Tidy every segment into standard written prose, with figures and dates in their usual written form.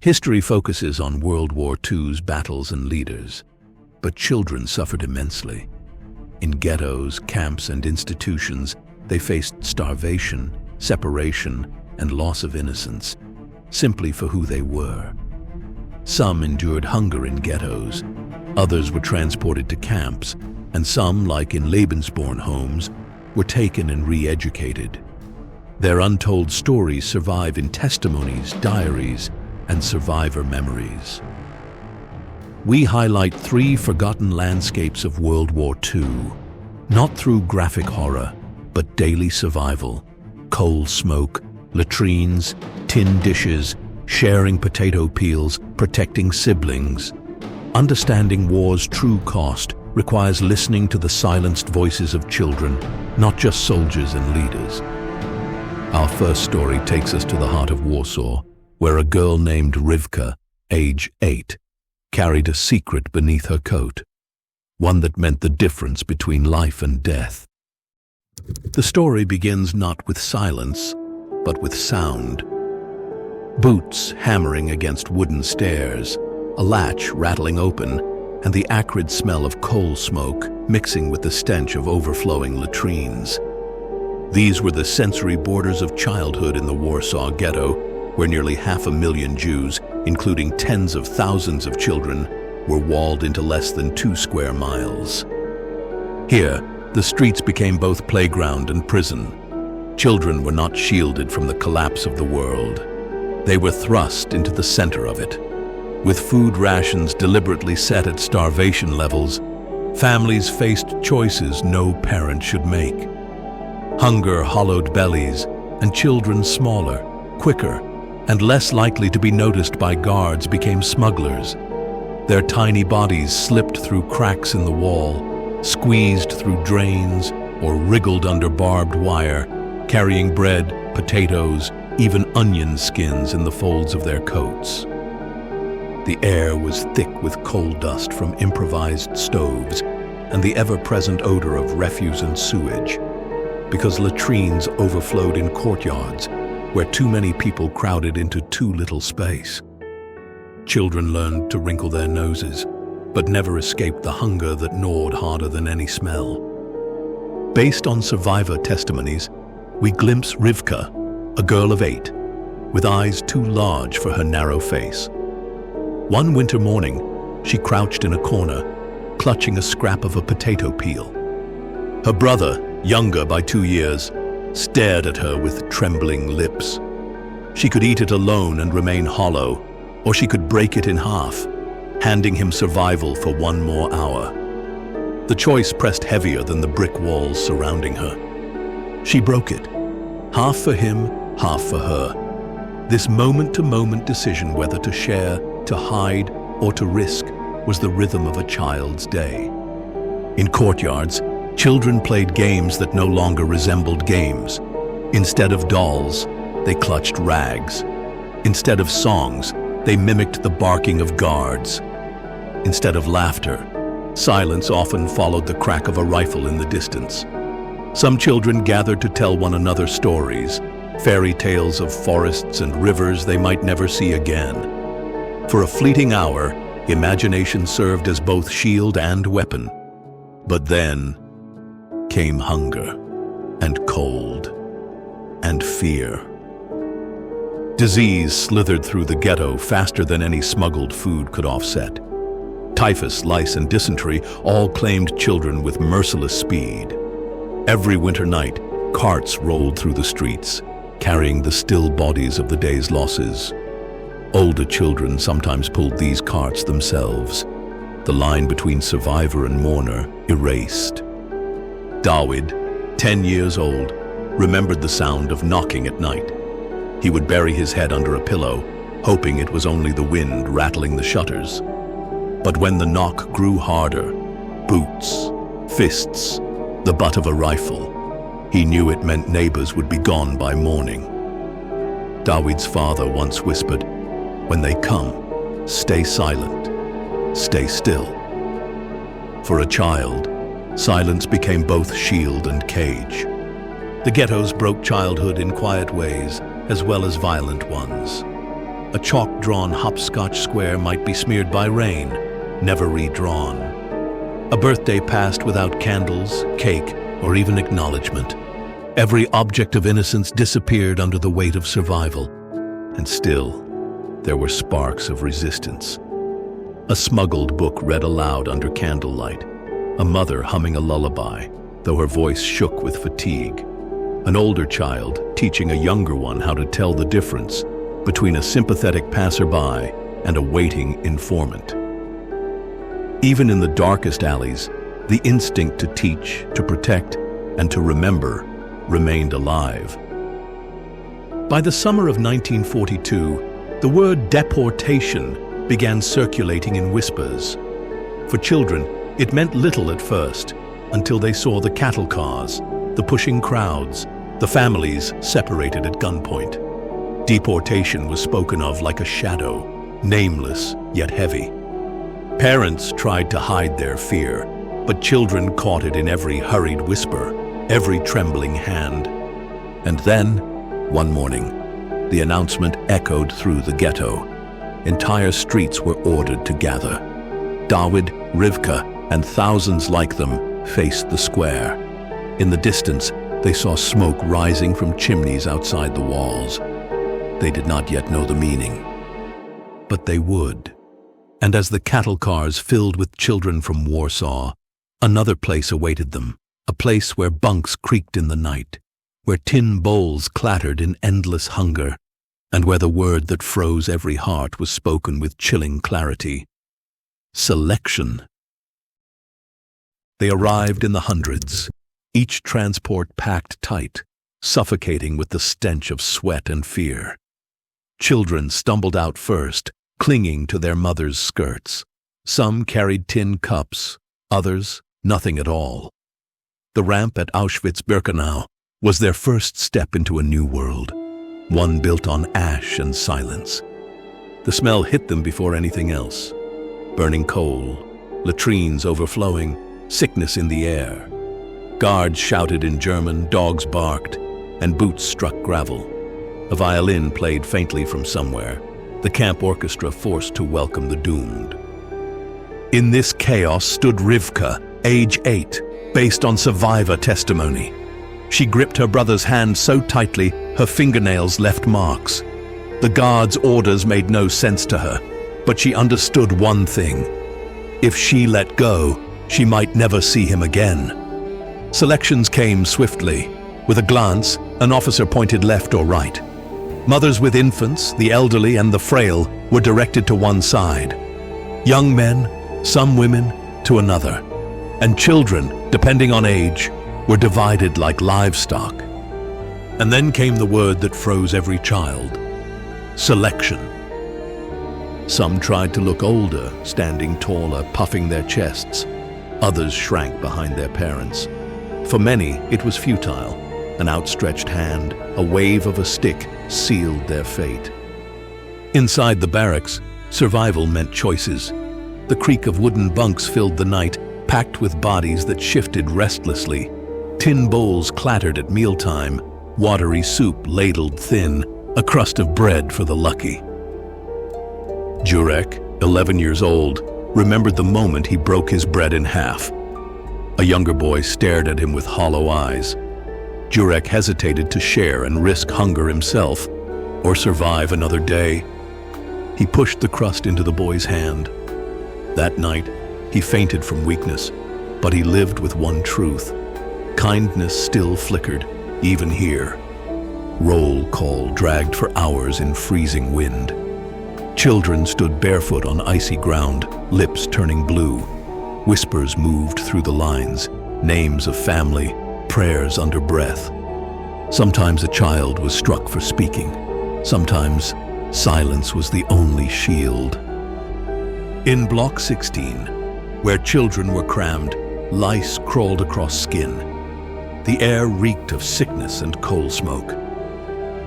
History focuses on World War II's battles and leaders, but children suffered immensely. In ghettos, camps, and institutions, they faced starvation, separation, and loss of innocence, simply for who they were. Some endured hunger in ghettos, others were transported to camps, and some, like in Lebensborn homes, were taken and re-educated. Their untold stories survive in testimonies, diaries, and survivor memories. We highlight 3 forgotten landscapes of World War II, not through graphic horror, but daily survival, coal smoke, latrines, tin dishes, sharing potato peels, protecting siblings. Understanding war's true cost requires listening to the silenced voices of children, not just soldiers and leaders. Our first story takes us to the heart of Warsaw, where a girl named Rivka, age 8, carried a secret beneath her coat, one that meant the difference between life and death. The story begins not with silence, but with sound. Boots hammering against wooden stairs, a latch rattling open, and the acrid smell of coal smoke mixing with the stench of overflowing latrines. These were the sensory borders of childhood in the Warsaw Ghetto, where nearly 500,000 Jews, including tens of thousands of children, were walled into less than 2 square miles. Here, the streets became both playground and prison. Children were not shielded from the collapse of the world. They were thrust into the center of it. With food rations deliberately set at starvation levels, families faced choices no parent should make. Hunger hollowed bellies, and children smaller, quicker, and less likely to be noticed by guards became smugglers. Their tiny bodies slipped through cracks in the wall, squeezed through drains, or wriggled under barbed wire, carrying bread, potatoes, even onion skins in the folds of their coats. The air was thick with coal dust from improvised stoves and the ever-present odor of refuse and sewage, because latrines overflowed in courtyards where too many people crowded into too little space. Children learned to wrinkle their noses, but never escaped the hunger that gnawed harder than any smell. Based on survivor testimonies, we glimpse Rivka, a girl of 8, with eyes too large for her narrow face. One winter morning, she crouched in a corner, clutching a scrap of a potato peel. Her brother, younger by 2 years, stared at her with trembling lips. She could eat it alone and remain hollow, or she could break it in half, handing him survival for 1 more hour. The choice pressed heavier than the brick walls surrounding her. She broke it, half for him, half for her. This moment-to-moment decision whether to share, to hide, or to risk was the rhythm of a child's day. In courtyards, children played games that no longer resembled games. Instead of dolls, they clutched rags. Instead of songs, they mimicked the barking of guards. Instead of laughter, silence often followed the crack of a rifle in the distance. Some children gathered to tell one another stories, fairy tales of forests and rivers they might never see again. For a fleeting hour, imagination served as both shield and weapon. But then came hunger, and cold, and fear. Disease slithered through the ghetto faster than any smuggled food could offset. Typhus, lice, and dysentery all claimed children with merciless speed. Every winter night, carts rolled through the streets, carrying the still bodies of the day's losses. Older children sometimes pulled these carts themselves, the line between survivor and mourner erased. Dawid, 10 years old, remembered the sound of knocking at night. He would bury his head under a pillow, hoping it was only the wind rattling the shutters. But when the knock grew harder, boots, fists, the butt of a rifle, he knew it meant neighbors would be gone by morning. Dawid's father once whispered, "When they come, stay silent, stay still." For a child, silence became both shield and cage. The ghettos broke childhood in quiet ways, as well as violent ones. A chalk-drawn hopscotch square might be smeared by rain, never redrawn. A birthday passed without candles, cake, or even acknowledgement. Every object of innocence disappeared under the weight of survival. And still, there were sparks of resistance. A smuggled book read aloud under candlelight. A mother humming a lullaby, though her voice shook with fatigue. An older child teaching a younger one how to tell the difference between a sympathetic passerby and a waiting informant. Even in the darkest alleys, the instinct to teach, to protect, and to remember remained alive. By the summer of 1942, the word deportation began circulating in whispers. For children, it meant little at first, until they saw the cattle cars, the pushing crowds, the families separated at gunpoint. Deportation was spoken of like a shadow, nameless yet heavy. Parents tried to hide their fear, but children caught it in every hurried whisper, every trembling hand. And then, one morning, the announcement echoed through the ghetto. Entire streets were ordered to gather. Dawood, Rivka, and thousands like them faced the square. In the distance, they saw smoke rising from chimneys outside the walls. They did not yet know the meaning, but they would. And as the cattle cars filled with children from Warsaw, another place awaited them, a place where bunks creaked in the night, where tin bowls clattered in endless hunger, and where the word that froze every heart was spoken with chilling clarity: selection. They arrived in the hundreds, each transport packed tight, suffocating with the stench of sweat and fear. Children stumbled out first, clinging to their mothers' skirts. Some carried tin cups, others nothing at all. The ramp at Auschwitz-Birkenau was their first step into a new world, one built on ash and silence. The smell hit them before anything else. Burning coal, latrines overflowing, sickness in the air. Guards shouted in German, dogs barked, and boots struck gravel. A violin played faintly from somewhere, the camp orchestra forced to welcome the doomed. In this chaos stood Rivka, age 8, based on survivor testimony. She gripped her brother's hand so tightly, her fingernails left marks. The guard's orders made no sense to her, but she understood one thing. If she let go, she might never see him again. Selections came swiftly. With a glance, an officer pointed left or right. Mothers with infants, the elderly, and the frail were directed to one side. Young men, some women, to another. And children, depending on age, were divided like livestock. And then came the word that froze every child: selection. Some tried to look older, standing taller, puffing their chests. Others shrank behind their parents. For many, it was futile. An outstretched hand, a wave of a stick, sealed their fate. Inside the barracks, survival meant choices. The creak of wooden bunks filled the night, packed with bodies that shifted restlessly. Tin bowls clattered at mealtime, watery soup ladled thin, a crust of bread for the lucky. Jurek, 11 years old, remembered the moment he broke his bread in half. A younger boy stared at him with hollow eyes. Jurek hesitated to share and risk hunger himself, or survive another day. He pushed the crust into the boy's hand. That night, he fainted from weakness, but he lived with one truth. Kindness still flickered, even here. Roll call dragged for hours in freezing wind. Children stood barefoot on icy ground, lips turning blue. Whispers moved through the lines, names of family, prayers under breath. Sometimes a child was struck for speaking. Sometimes silence was the only shield. In Block 16, where children were crammed, lice crawled across skin. The air reeked of sickness and coal smoke.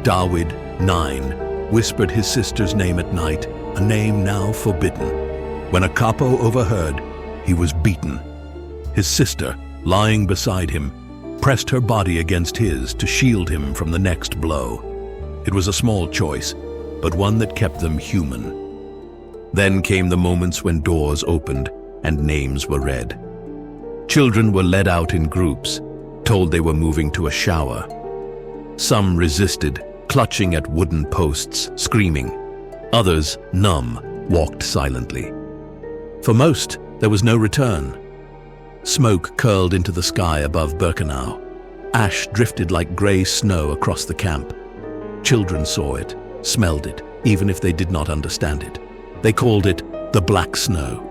Dawood, 9, whispered his sister's name at night, a name now forbidden. When a capo overheard, he was beaten. His sister, lying beside him, pressed her body against his to shield him from the next blow. It was a small choice, but one that kept them human. Then came the moments when doors opened and names were read. Children were led out in groups, told they were moving to a shower. Some resisted, clutching at wooden posts, screaming. Others, numb, walked silently. For most, there was no return. Smoke curled into the sky above Birkenau. Ash drifted like grey snow across the camp. Children saw it, smelled it, even if they did not understand it. They called it the Black Snow.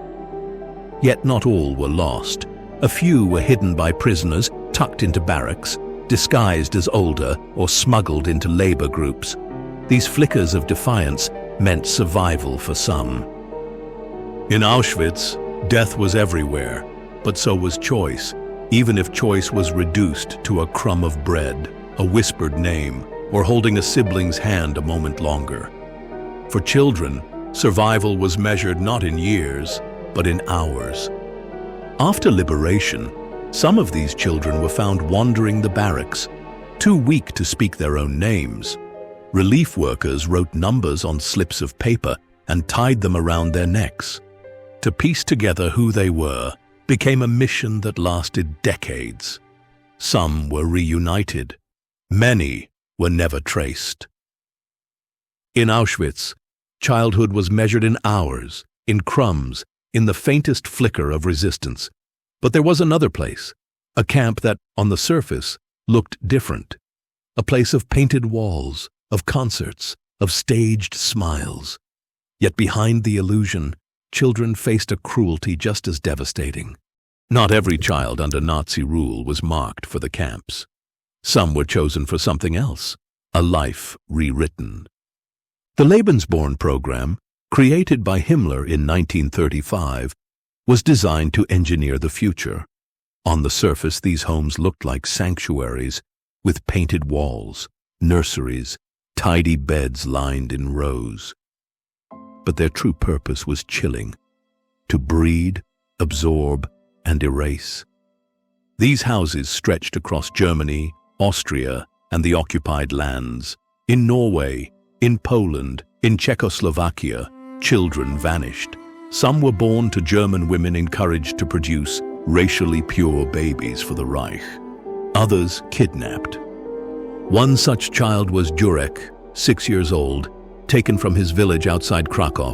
Yet not all were lost. A few were hidden by prisoners, tucked into barracks, disguised as older or smuggled into labor groups. These flickers of defiance meant survival for some. In Auschwitz, death was everywhere, but so was choice, even if choice was reduced to a crumb of bread, a whispered name, or holding a sibling's hand a moment longer. For children, survival was measured not in years, but in hours. After liberation, some of these children were found wandering the barracks, too weak to speak their own names. Relief workers wrote numbers on slips of paper and tied them around their necks. To piece together who they were became a mission that lasted decades. Some were reunited. Many were never traced. In Auschwitz, childhood was measured in hours, in crumbs, in the faintest flicker of resistance. But there was another place, a camp that, on the surface, looked different. A place of painted walls, of concerts, of staged smiles. Yet behind the illusion, children faced a cruelty just as devastating. Not every child under Nazi rule was marked for the camps. Some were chosen for something else, a life rewritten. The Lebensborn program, created by Himmler in 1935, was designed to engineer the future. On the surface, these homes looked like sanctuaries with painted walls, nurseries, tidy beds lined in rows. But their true purpose was chilling, to breed, absorb, and erase. These houses stretched across Germany, Austria, and the occupied lands. In Norway, in Poland, in Czechoslovakia, children vanished. Some were born to German women encouraged to produce racially pure babies for the Reich. Others kidnapped. One such child was Jurek, 6 years old, taken from his village outside Krakow.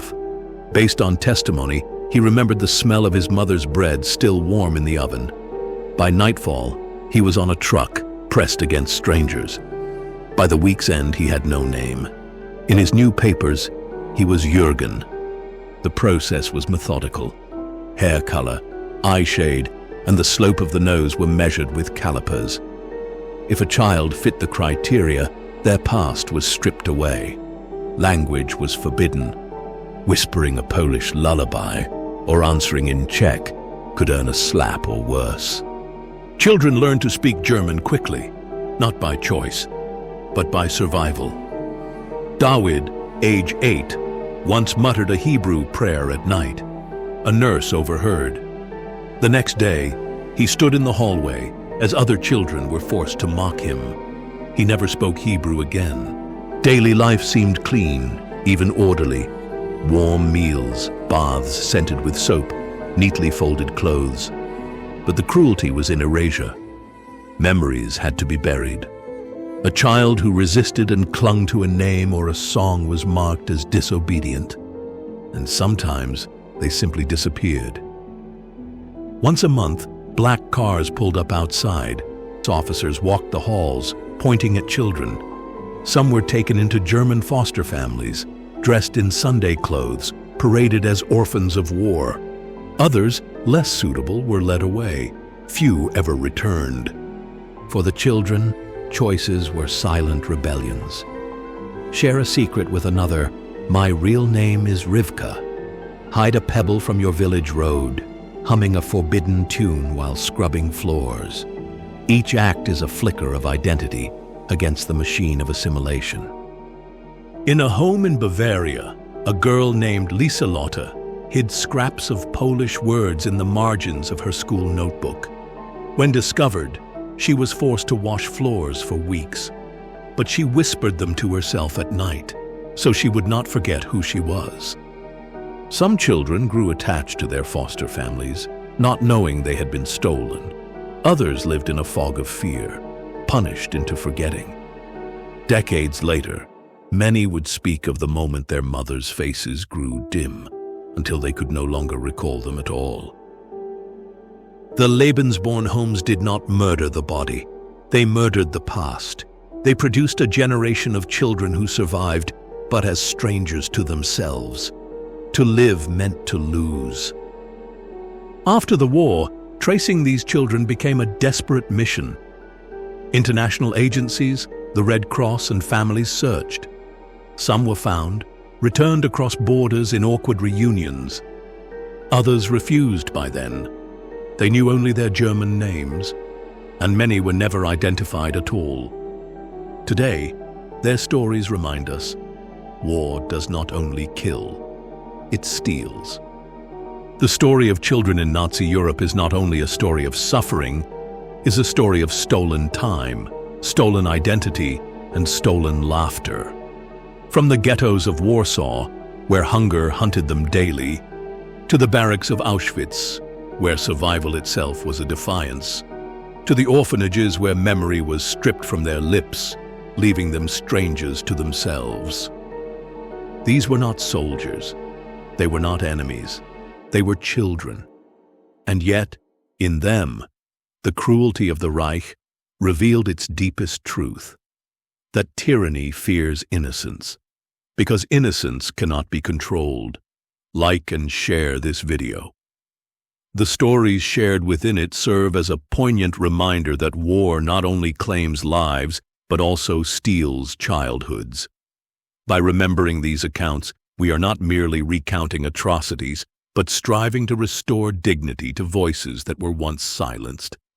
Based on testimony, he remembered the smell of his mother's bread still warm in the oven. By nightfall, he was on a truck, pressed against strangers. By the week's end, he had no name. In his new papers, he was Jürgen. The process was methodical. Hair color, eye shade, and the slope of the nose were measured with calipers. If a child fit the criteria, their past was stripped away. Language was forbidden. Whispering a Polish lullaby or answering in Czech could earn a slap or worse. Children learned to speak German quickly, not by choice, but by survival. Dawid, age 8, once muttered a Hebrew prayer at night. A nurse overheard. The next day, he stood in the hallway as other children were forced to mock him. He never spoke Hebrew again. Daily life seemed clean, even orderly. Warm meals, baths scented with soap, neatly folded clothes. But the cruelty was in erasure. Memories had to be buried. A child who resisted and clung to a name or a song was marked as disobedient. And sometimes they simply disappeared. Once a month, black cars pulled up outside. Officers walked the halls, pointing at children. Some were taken into German foster families, dressed in Sunday clothes, paraded as orphans of war. Others, less suitable, were led away. Few ever returned. For the children, choices were silent rebellions. Share a secret with another. My real name is Rivka. Hide a pebble from your village road, humming a forbidden tune while scrubbing floors. Each act is a flicker of identity against the machine of assimilation. In a home in Bavaria, a girl named Lieselotte hid scraps of Polish words in the margins of her school notebook. When discovered, she was forced to wash floors for weeks, but she whispered them to herself at night. so she would not forget who she was. Some children grew attached to their foster families, not knowing they had been stolen. Others lived in a fog of fear, punished into forgetting. Decades later, many would speak of the moment their mothers' faces grew dim, until they could no longer recall them at all. The Lebensborn homes did not murder the body. They murdered the past. They produced a generation of children who survived, but as strangers to themselves. To live meant to lose. After the war, tracing these children became a desperate mission. International agencies, the Red Cross, and families searched. Some were found, returned across borders in awkward reunions. Others refused by then. They knew only their German names, and many were never identified at all. Today, their stories remind us, war does not only kill, it steals. The story of children in Nazi Europe is not only a story of suffering, it is a story of stolen time, stolen identity, and stolen laughter. From the ghettos of Warsaw, where hunger hunted them daily, to the barracks of Auschwitz, where survival itself was a defiance, to the orphanages where memory was stripped from their lips, leaving them strangers to themselves. These were not soldiers. They were not enemies. They were children. And yet, in them, the cruelty of the Reich revealed its deepest truth, that tyranny fears innocence, because innocence cannot be controlled. Like and share this video. The stories shared within it serve as a poignant reminder that war not only claims lives, but also steals childhoods. By remembering these accounts, we are not merely recounting atrocities, but striving to restore dignity to voices that were once silenced.